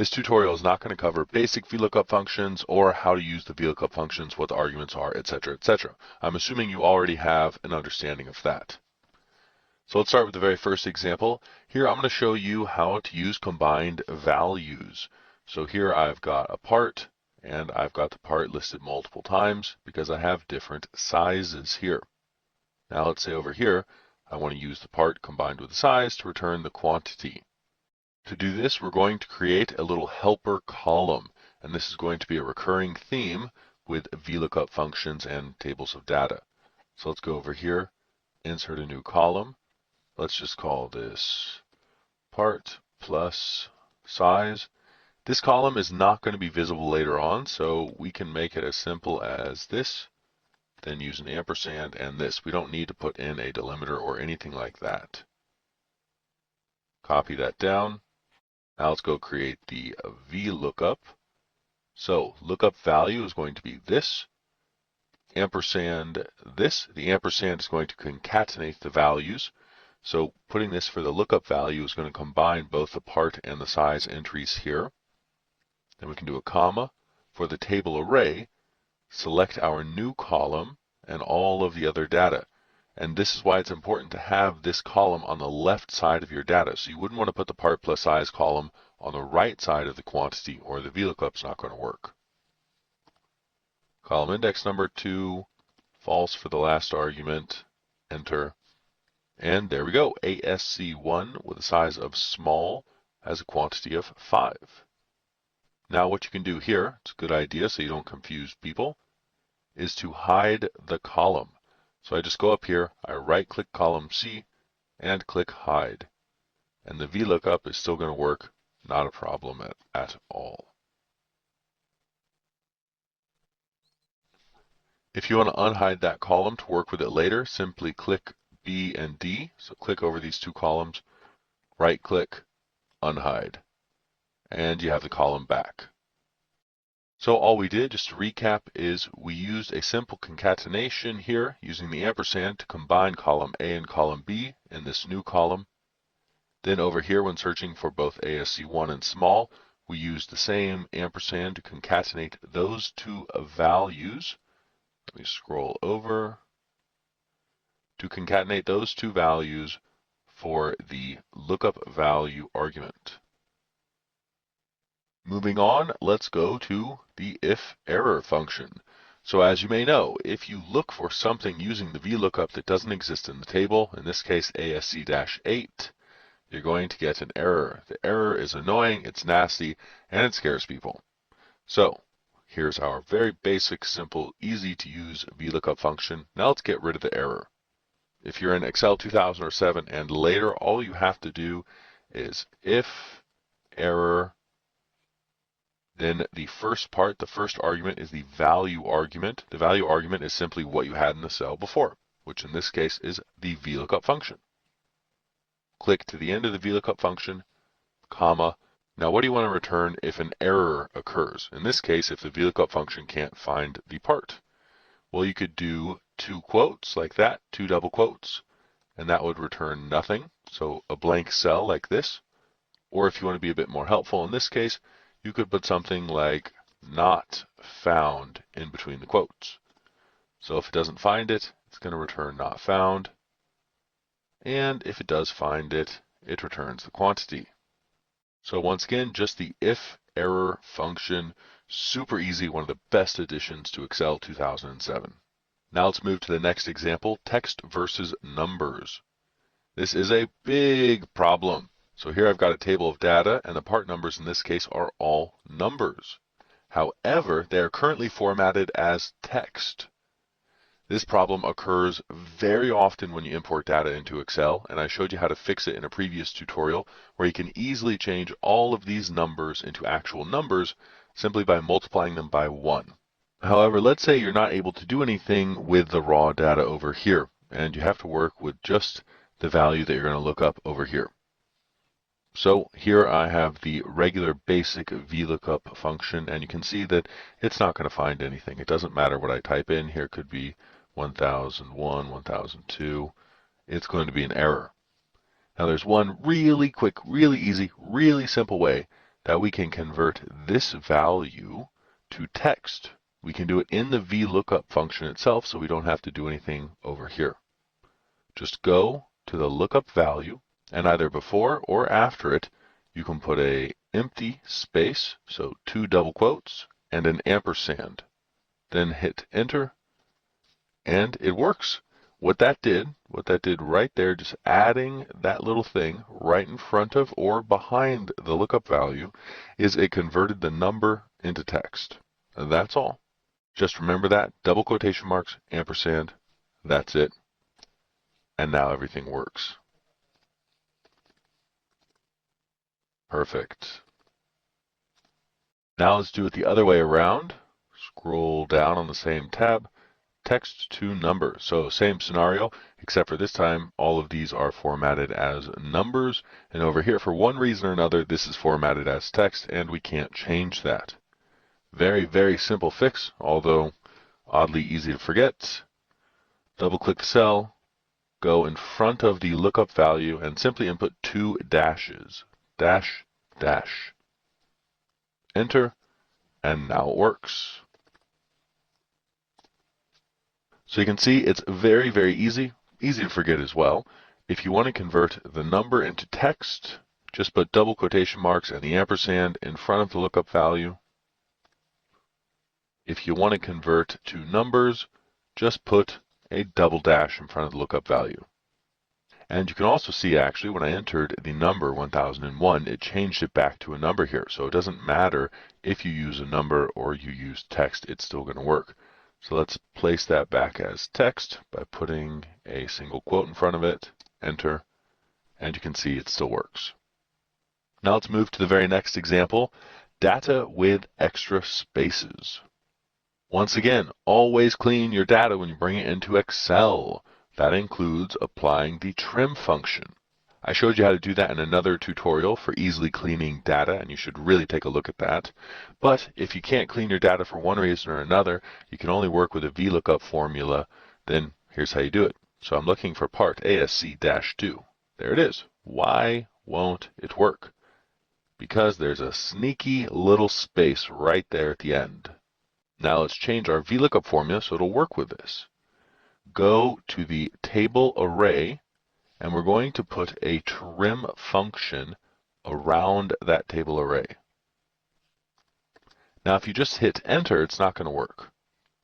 This tutorial is not going to cover basic VLOOKUP functions or how to use the VLOOKUP functions, what the arguments are, etc., etc. I'm assuming you already have an understanding of that. So let's start with the very first example. Here I'm going to show you how to use combined values. So here I've got a part, and I've got the part listed multiple times because I have different sizes here. Now let's say over here, I want to use the part combined with the size to return the quantity. To do this, we're going to create a little helper column, and this is going to be a recurring theme with VLOOKUP functions and tables of data. So let's go over here, insert a new column. Let's just call this part plus size. This column is not going to be visible later on, so we can make it as simple as this, then use an ampersand and this. We don't need to put in a delimiter or anything like that. Copy that down. Now let's go create the VLOOKUP. So lookup value is going to be this, ampersand this. The ampersand is going to concatenate the values. So putting this for the lookup value is going to combine both the part and the size entries here. Then we can do a comma. For the table array, select our new column and all of the other data. And this is why it's important to have this column on the left side of your data. So you wouldn't want to put the part plus size column on the right side of the quantity, or the VLOOKUP is not going to work. Column index number 2, false for the last argument, enter. And there we go, ASC1 with a size of small has a quantity of 5. Now what you can do here, it's a good idea so you don't confuse people, is to hide the column. So I just go up here, I right-click column C, and click hide. And the VLOOKUP is still going to work, not a problem at all. If you want to unhide that column to work with it later, simply click B and D. So click over these two columns, right-click, unhide, and you have the column back. So all we did, just to recap, is we used a simple concatenation here using the ampersand to combine column A and column B in this new column. Then over here, when searching for both ASC1 and small, we used the same ampersand to concatenate those two values. Let me scroll over. To concatenate those two values for the lookup value argument. Moving on, let's go to the if error function. So as you may know, if you look for something using the VLOOKUP that doesn't exist in the table, in this case ASC-8, you're going to get an error. The error is annoying, it's nasty, and it scares people. So here's our very basic, simple, easy to use VLOOKUP function. Now let's get rid of the error. If you're in Excel 2007 and later, all you have to do is if error, then the first part, the first argument is the value argument. The value argument is simply what you had in the cell before, which in this case is the VLOOKUP function. Click to the end of the VLOOKUP function, comma. Now what do you want to return if an error occurs? In this case, if the VLOOKUP function can't find the part. Well, you could do two quotes like that, two double quotes, and that would return nothing. So a blank cell like this. Or if you want to be a bit more helpful in this case, you could put something like not found in between the quotes. So if it doesn't find it, it's going to return not found. And if it does find it, it returns the quantity. So once again, just the if error function, super easy, one of the best additions to Excel 2007. Now let's move to the next example, text versus numbers. This is a big problem. So here I've got a table of data, and the part numbers in this case are all numbers. However, they are currently formatted as text. This problem occurs very often when you import data into Excel, and I showed you how to fix it in a previous tutorial where you can easily change all of these numbers into actual numbers simply by multiplying them by 1. However, let's say you're not able to do anything with the raw data over here, and you have to work with just the value that you're going to look up over here. So here I have the regular basic VLOOKUP function, and you can see that it's not going to find anything. It doesn't matter what I type in. Here could be 1001, 1002. It's going to be an error. Now there's one really quick, really easy, really simple way that we can convert this value to text. We can do it in the Vlookup function itself, so we don't have to do anything over here. Just go to the lookup value, and either before or after it, you can put an empty space, so 2 double quotes, and an ampersand. Then hit enter, and it works. What that did right there, just adding that little thing right in front of or behind the lookup value, is it converted the number into text. And that's all. Just remember that, double quotation marks, ampersand, that's it. And now everything works. Perfect. Now let's do it the other way around. Scroll down on the same tab. Text to number. So same scenario, except for this time, all of these are formatted as numbers. And over here, for one reason or another, this is formatted as text, and we can't change that. Very, very simple fix, although oddly easy to forget. Double-click the cell, go in front of the lookup value, and simply input 2 dashes. Dash, dash. Enter, and now it works. So you can see it's very, very easy to forget as well. If you want to convert the number into text, just put double quotation marks and the ampersand in front of the lookup value. If you want to convert to numbers, just put a double dash in front of the lookup value. And you can also see actually when I entered the number 1001, it changed it back to a number here. So it doesn't matter if you use a number or you use text, it's still going to work. So let's place that back as text by putting a single quote in front of it, enter, and you can see it still works. Now let's move to the very next example, data with extra spaces. Once again, always clean your data when you bring it into Excel. That includes applying the trim function. I showed you how to do that in another tutorial for easily cleaning data, and you should really take a look at that. But if you can't clean your data for one reason or another, you can only work with a VLOOKUP formula, then here's how you do it. So I'm looking for part ASC-2. There it is. Why won't it work? Because there's a sneaky little space right there at the end. Now let's change our VLOOKUP formula so it'll work with this. Go to the table array, and we're going to put a trim function around that table array. Now if you just hit enter, it's not going to work.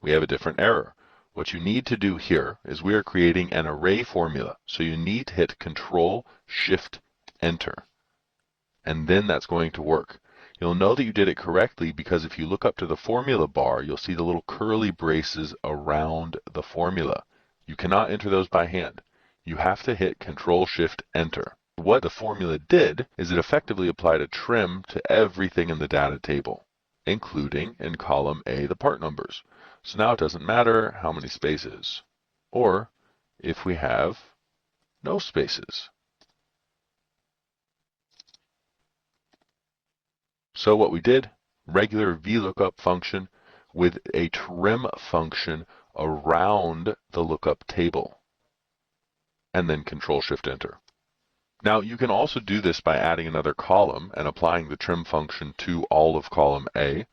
We have a different error. What you need to do here is we are creating an array formula. So you need to hit Control Shift Enter. And then that's going to work. You'll know that you did it correctly because if you look up to the formula bar, you'll see the little curly braces around the formula. You cannot enter those by hand. You have to hit Control Shift Enter. What the formula did is it effectively applied a trim to everything in the data table, including in column A the part numbers. So now it doesn't matter how many spaces, or if we have no spaces. So what we did, regular VLOOKUP function with a trim function around the lookup table. And then Control Shift Enter. Now you can also do this by adding another column and applying the trim function to all of column A,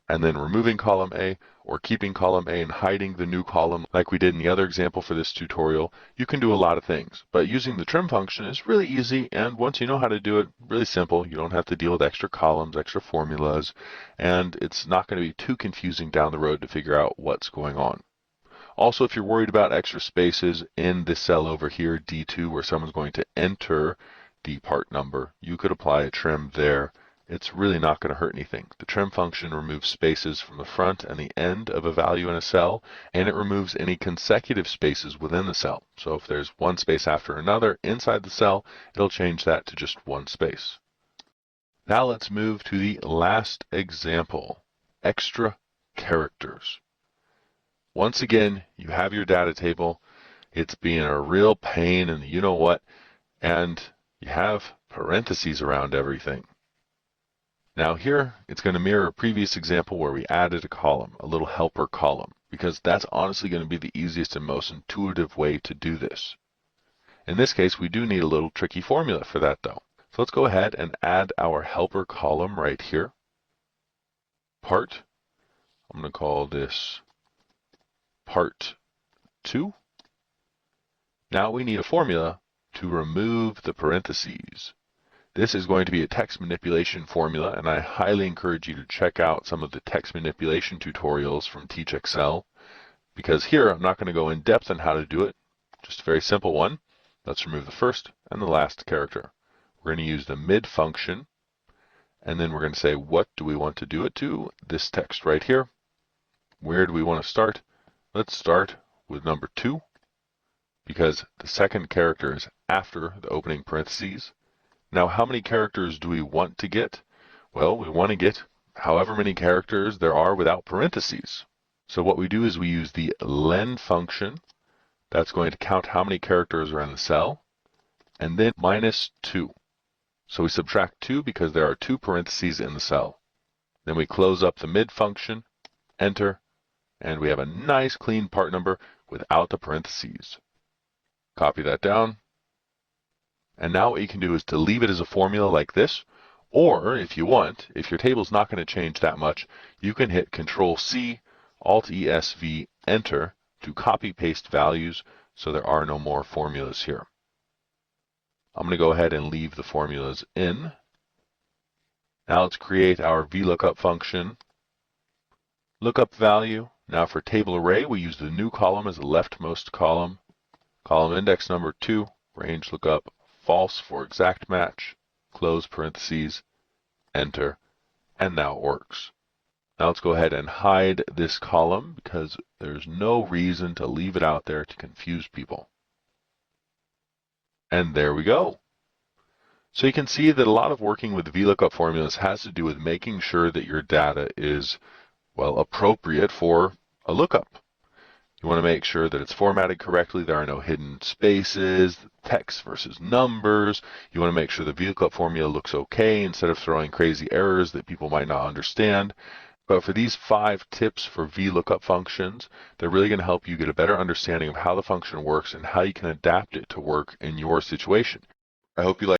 and then removing column A or keeping column A and hiding the new column like we did in the other example for this tutorial. You can do a lot of things, but using the trim function is really easy, and once you know how to do it, really simple. You don't have to deal with extra columns, extra formulas, and it's not going to be too confusing down the road to figure out what's going on. Also, if you're worried about extra spaces in this cell over here, D2, where someone's going to enter the part number, you could apply a trim there. It's really not going to hurt anything. The trim function removes spaces from the front and the end of a value in a cell, and it removes any consecutive spaces within the cell. So if there's one space after another inside the cell, it'll change that to just one space. Now let's move to the last example, extra characters. Once again, you have your data table. It's being a real pain in the you-know-what, and you have parentheses around everything. Now here, it's going to mirror a previous example where we added a column, a little helper column, because that's honestly going to be the easiest and most intuitive way to do this. In this case, we do need a little tricky formula for that though. So let's go ahead and add our helper column right here. Part. I'm going to call this part 2. Now we need a formula to remove the parentheses. This is going to be a text manipulation formula, and I highly encourage you to check out some of the text manipulation tutorials from Teach Excel, because here I'm not going to go in depth on how to do it. Just a very simple one. Let's remove the first and the last character. We're going to use the mid function, and then we're going to say, what do we want to do it to? This text right here. Where do we want to start? Let's start with number 2, because the second character is after the opening parentheses. Now, how many characters do we want to get? Well, we want to get however many characters there are without parentheses. So what we do is we use the len function. That's going to count how many characters are in the cell, and then minus 2. So we subtract 2 because there are 2 parentheses in the cell. Then we close up the mid function, enter, and we have a nice clean part number without the parentheses. Copy that down. And now what you can do is to leave it as a formula like this, or if you want, if your table's not going to change that much, you can hit Control-C, Alt-ESV, Enter to copy-paste values so there are no more formulas here. I'm going to go ahead and leave the formulas in. Now let's create our Vlookup function. Lookup value. Now for table array, we use the new column as the leftmost column. Column index number 2, range lookup, false for exact match, close parentheses, enter, and now it works. Now let's go ahead and hide this column because there's no reason to leave it out there to confuse people. And there we go. So you can see that a lot of working with VLOOKUP formulas has to do with making sure that your data is, well, appropriate for a lookup. You want to make sure that it's formatted correctly, there are no hidden spaces, text versus numbers. You want to make sure the VLOOKUP formula looks okay instead of throwing crazy errors that people might not understand. But for these 5 tips for VLOOKUP functions, they're really going to help you get a better understanding of how the function works and how you can adapt it to work in your situation. I hope you like